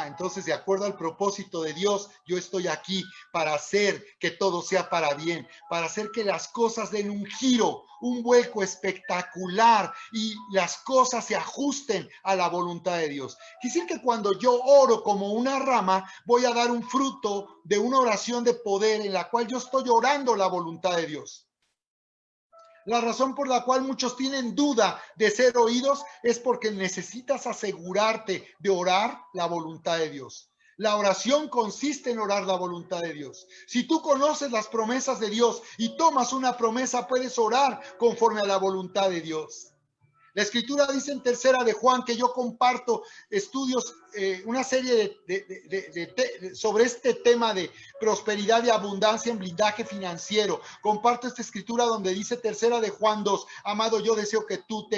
Entonces, de acuerdo al propósito de Dios, yo estoy aquí para hacer que todo sea para bien, para hacer que las cosas den un giro, un vuelco espectacular y las cosas se ajusten a la voluntad de Dios. Quiere decir que cuando yo oro como una rama, voy a dar un fruto de una oración de poder en la cual yo estoy orando la voluntad de Dios. La razón por la cual muchos tienen duda de ser oídos es porque necesitas asegurarte de orar la voluntad de Dios. La oración consiste en orar la voluntad de Dios. Si tú conoces las promesas de Dios y tomas una promesa, puedes orar conforme a la voluntad de Dios. La Escritura dice en Tercera de Juan, que yo comparto estudios, una serie sobre este tema de prosperidad y abundancia en blindaje financiero. Comparto esta Escritura donde dice Tercera de Juan 2, amado, yo deseo que tú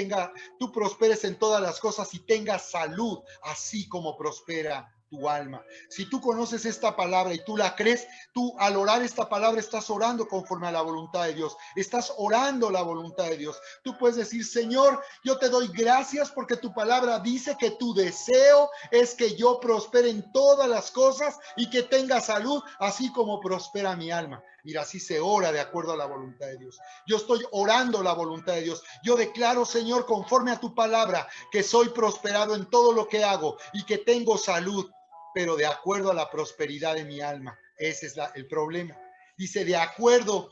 prosperes en todas las cosas y tengas salud, así como prospera tu alma. Si tú conoces esta palabra y tú la crees, tú al orar esta palabra estás orando conforme a la voluntad de Dios. Estás orando la voluntad de Dios. Tú puedes decir, Señor, yo te doy gracias porque tu palabra dice que tu deseo es que yo prospere en todas las cosas y que tenga salud, así como prospera mi alma. Mira, así se ora de acuerdo a la voluntad de Dios. Yo estoy orando la voluntad de Dios. Yo declaro, Señor, conforme a tu palabra, que soy prosperado en todo lo que hago y que tengo salud, pero de acuerdo a la prosperidad de mi alma. Ese es el problema. Dice, de acuerdo,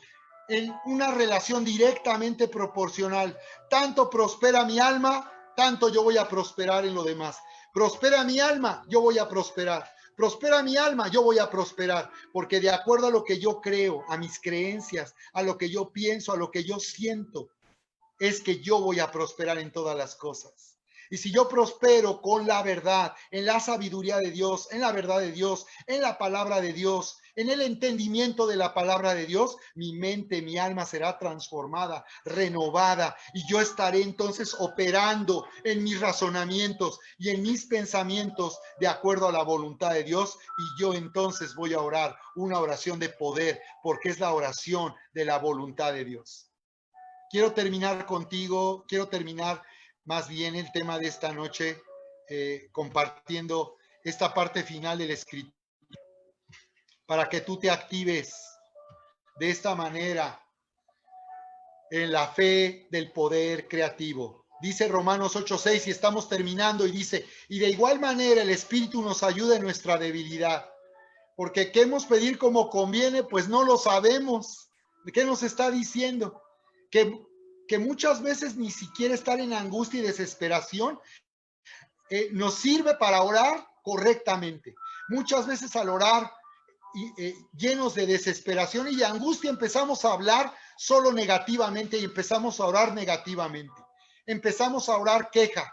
en una relación directamente proporcional. Tanto prospera mi alma, tanto yo voy a prosperar en lo demás. Prospera mi alma, yo voy a prosperar. Prospera mi alma, yo voy a prosperar, porque de acuerdo a lo que yo creo, a mis creencias, a lo que yo pienso, a lo que yo siento, es que yo voy a prosperar en todas las cosas. Y si yo prospero con la verdad, en la sabiduría de Dios, en la verdad de Dios, en la palabra de Dios, en el entendimiento de la palabra de Dios, mi mente, mi alma será transformada, renovada, y yo estaré entonces operando en mis razonamientos y en mis pensamientos de acuerdo a la voluntad de Dios, y yo entonces voy a orar una oración de poder, porque es la oración de la voluntad de Dios. Quiero terminar contigo, quiero terminar más bien el tema de esta noche compartiendo esta parte final del escrito para que tú te actives de esta manera en la fe del poder creativo. Dice Romanos 8:6 y estamos terminando y dice, y de igual manera el Espíritu nos ayuda en nuestra debilidad, porque queremos pedir como conviene, pues no lo sabemos. ¿Qué nos está diciendo? Que muchas veces ni siquiera estar en angustia y desesperación nos sirve para orar correctamente. Muchas veces al orar llenos de desesperación y de angustia empezamos a hablar solo negativamente y empezamos a orar negativamente. Empezamos a orar queja.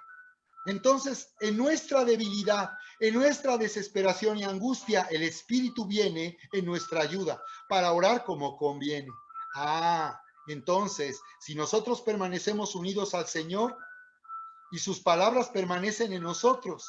Entonces, en nuestra debilidad, en nuestra desesperación y angustia, el Espíritu viene en nuestra ayuda para orar como conviene. Entonces, si nosotros permanecemos unidos al Señor y sus palabras permanecen en nosotros,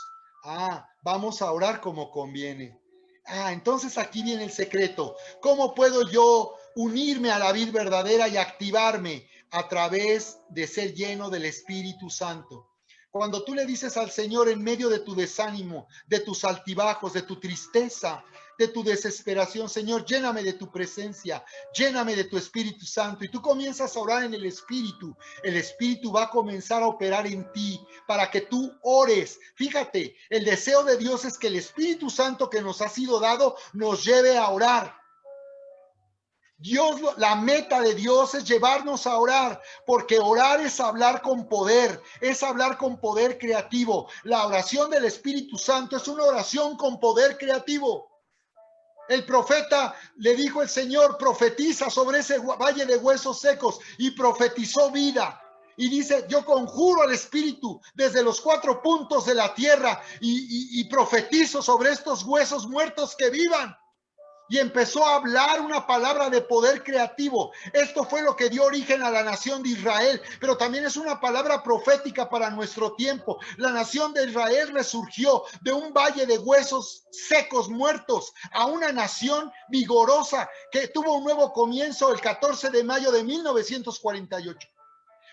vamos a orar como conviene. Entonces aquí viene el secreto. ¿Cómo puedo yo unirme a la vid verdadera y activarme a través de ser lleno del Espíritu Santo? Cuando tú le dices al Señor en medio de tu desánimo, de tus altibajos, de tu tristeza, de tu desesperación, Señor, lléname de tu presencia, lléname de tu Espíritu Santo, y tú comienzas a orar en el Espíritu va a comenzar a operar en ti para que tú ores. Fíjate, el deseo de Dios es que el Espíritu Santo que nos ha sido dado nos lleve a orar. Dios, la meta de Dios es llevarnos a orar, porque orar es hablar con poder, es hablar con poder creativo. La oración del Espíritu Santo es una oración con poder creativo. El profeta le dijo el Señor, profetiza sobre ese valle de huesos secos, y profetizó vida. Y dice, yo conjuro al Espíritu desde los 4 puntos de la tierra y profetizo sobre estos huesos muertos que vivan. Y empezó a hablar una palabra de poder creativo. Esto fue lo que dio origen a la nación de Israel, pero también es una palabra profética para nuestro tiempo. La nación de Israel resurgió de un valle de huesos secos, muertos, a una nación vigorosa que tuvo un nuevo comienzo el 14 de mayo de 1948.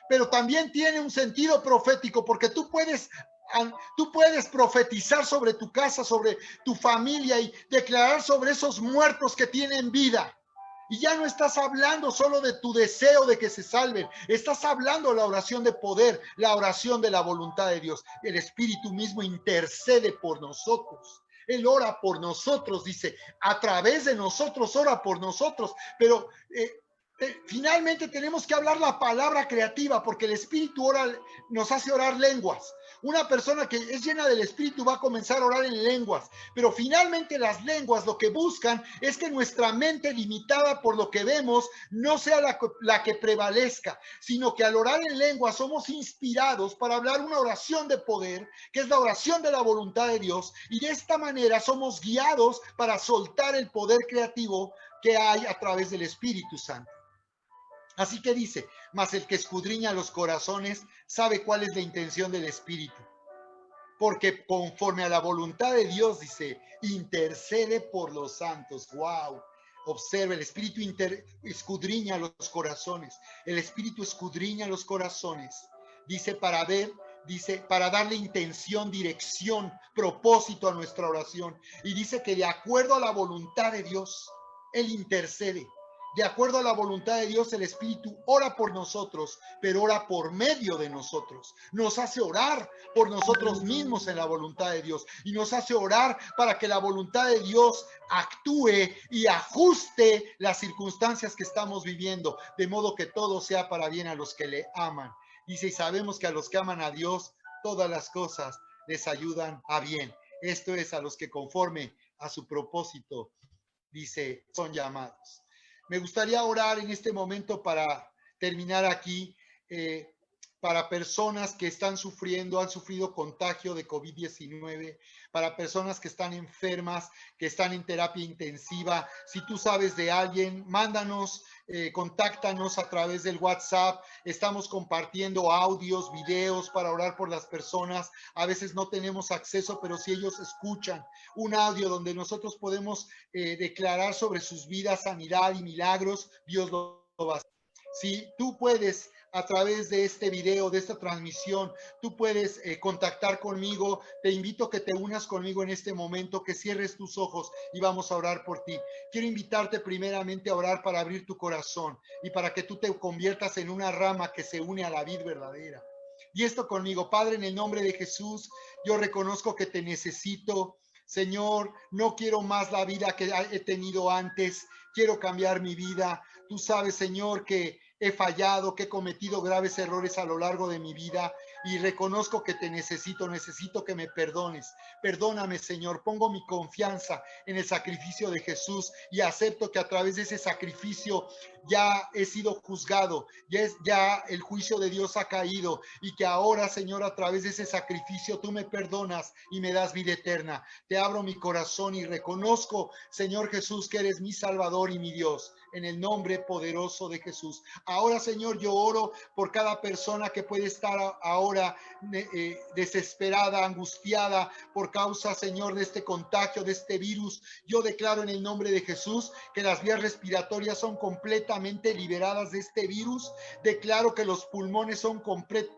Pero también tiene un sentido profético, porque tú puedes profetizar sobre tu casa, sobre tu familia, y declarar sobre esos muertos que tienen vida. Y ya no estás hablando solo de tu deseo de que se salven, estás hablando la oración de poder, la oración de la voluntad de Dios. El Espíritu mismo intercede por nosotros. Él ora por nosotros, dice, a través de nosotros ora por nosotros, pero finalmente tenemos que hablar la palabra creativa, porque el Espíritu nos hace orar lenguas. Una persona que es llena del Espíritu va a comenzar a orar en lenguas, pero finalmente las lenguas lo que buscan es que nuestra mente limitada por lo que vemos no sea la que prevalezca, sino que al orar en lenguas somos inspirados para hablar una oración de poder, que es la oración de la voluntad de Dios, y de esta manera somos guiados para soltar el poder creativo que hay a través del Espíritu Santo. Así que dice, mas el que escudriña los corazones sabe cuál es la intención del Espíritu, porque conforme a la voluntad de Dios, dice, intercede por los santos. Wow. Observa, el Espíritu escudriña los corazones. El Espíritu escudriña los corazones. Dice, para ver, dice, para darle intención, dirección, propósito a nuestra oración. Y dice que de acuerdo a la voluntad de Dios, Él intercede. De acuerdo a la voluntad de Dios, el Espíritu ora por nosotros, pero ora por medio de nosotros. Nos hace orar por nosotros mismos en la voluntad de Dios y nos hace orar para que la voluntad de Dios actúe y ajuste las circunstancias que estamos viviendo, de modo que todo sea para bien a los que le aman. Dice, y sabemos que a los que aman a Dios, todas las cosas les ayudan a bien. Esto es, a los que conforme a su propósito, dice, son llamados. Me gustaría orar en este momento para terminar aquí, para personas que están sufriendo, han sufrido contagio de COVID-19, para personas que están enfermas, que están en terapia intensiva. Si tú sabes de alguien, mándanos, contáctanos a través del WhatsApp. Estamos compartiendo audios, videos para orar por las personas. A veces no tenemos acceso, pero si ellos escuchan un audio donde nosotros podemos declarar sobre sus vidas sanidad y milagros, Dios lo va a hacer. Si tú puedes, a través de este video, de esta transmisión, tú puedes contactar conmigo. Te invito a que te unas conmigo en este momento, que cierres tus ojos y vamos a orar por ti. Quiero invitarte primeramente a orar para abrir tu corazón y para que tú te conviertas en una rama que se une a la vid verdadera. Y esto conmigo, Padre, en el nombre de Jesús, yo reconozco que te necesito. Señor, no quiero más la vida que he tenido antes, quiero cambiar mi vida. Tú sabes, Señor, que he fallado, que he cometido graves errores a lo largo de mi vida y reconozco que te necesito que me perdones. Perdóname, Señor, pongo mi confianza en el sacrificio de Jesús y acepto que a través de ese sacrificio ya he sido juzgado, ya el juicio de Dios ha caído y que ahora, Señor, a través de ese sacrificio tú me perdonas y me das vida eterna. Te abro mi corazón y reconozco, Señor Jesús, que eres mi Salvador y mi Dios, en el nombre poderoso de Jesús. Ahora, Señor, yo oro por cada persona que puede estar ahora desesperada, angustiada por causa, Señor, de este contagio, de este virus. Yo declaro en el nombre de Jesús que las vías respiratorias son completamente liberadas de este virus. Declaro que los pulmones son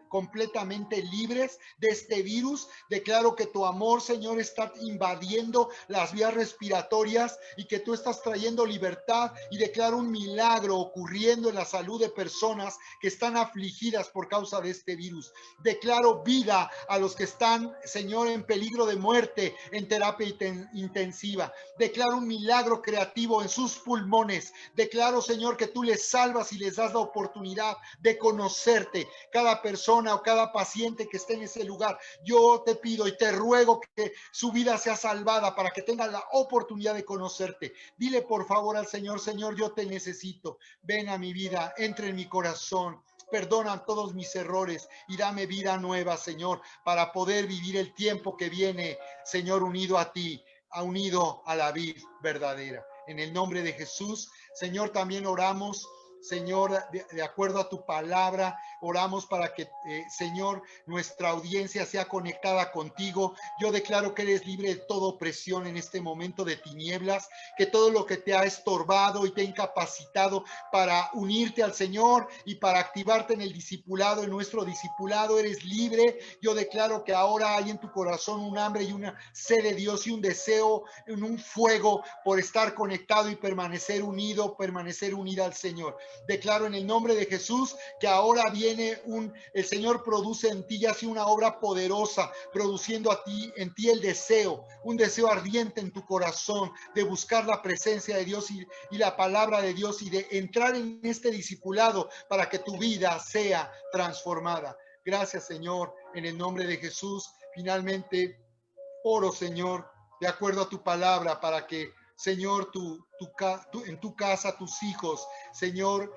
completamente libres de este virus. Declaro que tu amor, Señor, está invadiendo las vías respiratorias y que tú estás trayendo libertad, y declaro un milagro ocurriendo en la salud de personas que están afligidas por causa de este virus. Declaro vida a los que están, Señor, en peligro de muerte en terapia intensiva. Declaro un milagro creativo en sus pulmones. Declaro, Señor, que tú les salvas y les das la oportunidad de conocerte. Cada persona o cada paciente que esté en ese lugar, yo te pido y te ruego que su vida sea salvada para que tengan la oportunidad de conocerte. Dile por favor al Señor: Señor, yo te necesito. Ven a mi vida, entra en mi corazón. Perdona todos mis errores y dame vida nueva, Señor, para poder vivir el tiempo que viene, Señor, unido a ti, unido a la vid verdadera. En el nombre de Jesús, Señor, también oramos, Señor, de acuerdo a tu palabra, oramos para que, Señor, nuestra audiencia sea conectada contigo. Yo declaro que eres libre de toda opresión en este momento de tinieblas, que todo lo que te ha estorbado y te ha incapacitado para unirte al Señor y para activarte en el discipulado, en nuestro discipulado, eres libre. Yo declaro que ahora hay en tu corazón un hambre y una sed de Dios y un deseo, un fuego por estar conectado y permanecer unido, permanecer unida al Señor. Declaro en el nombre de Jesús que ahora viene el Señor produce en ti y hace una obra poderosa, produciendo en ti el deseo, un deseo ardiente en tu corazón de buscar la presencia de Dios y la palabra de Dios, y de entrar en este discipulado para que tu vida sea transformada. Gracias, Señor, en el nombre de Jesús. Finalmente, oro, Señor, de acuerdo a tu palabra, para que, Señor, en tu casa, tus hijos, Señor,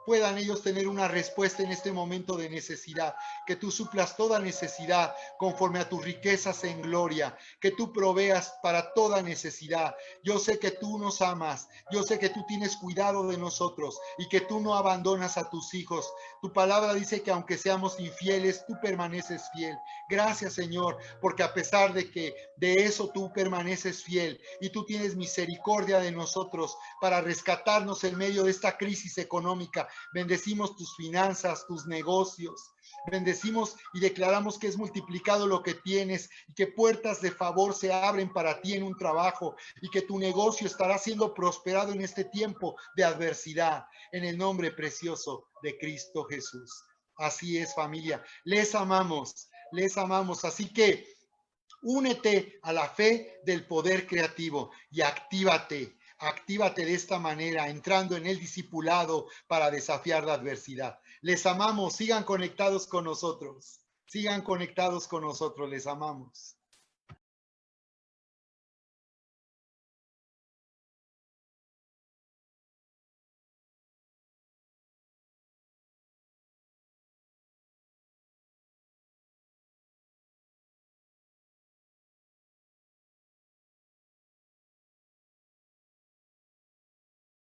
puedan ellos tener una respuesta en este momento de necesidad, que tú suplas toda necesidad conforme a tus riquezas en gloria, que tú proveas para toda necesidad. Yo sé que tú nos amas, yo sé que tú tienes cuidado de nosotros y que tú no abandonas a tus hijos. Tu palabra dice que aunque seamos infieles, tú permaneces fiel. Gracias, Señor, porque a pesar de que de eso tú permaneces fiel y tú tienes misericordia de nosotros para rescatarnos en medio de esta crisis económica. Bendecimos tus finanzas, tus negocios. Bendecimos y declaramos que es multiplicado lo que tienes y que puertas de favor se abren para ti en un trabajo y que tu negocio estará siendo prosperado en este tiempo de adversidad, en el nombre precioso de Cristo Jesús. Así es, familia. Les amamos, les amamos. Así que únete a la fe del poder creativo y actívate. Actívate de esta manera, entrando en el discipulado para desafiar la adversidad. Les amamos, sigan conectados con nosotros. Sigan conectados con nosotros, les amamos.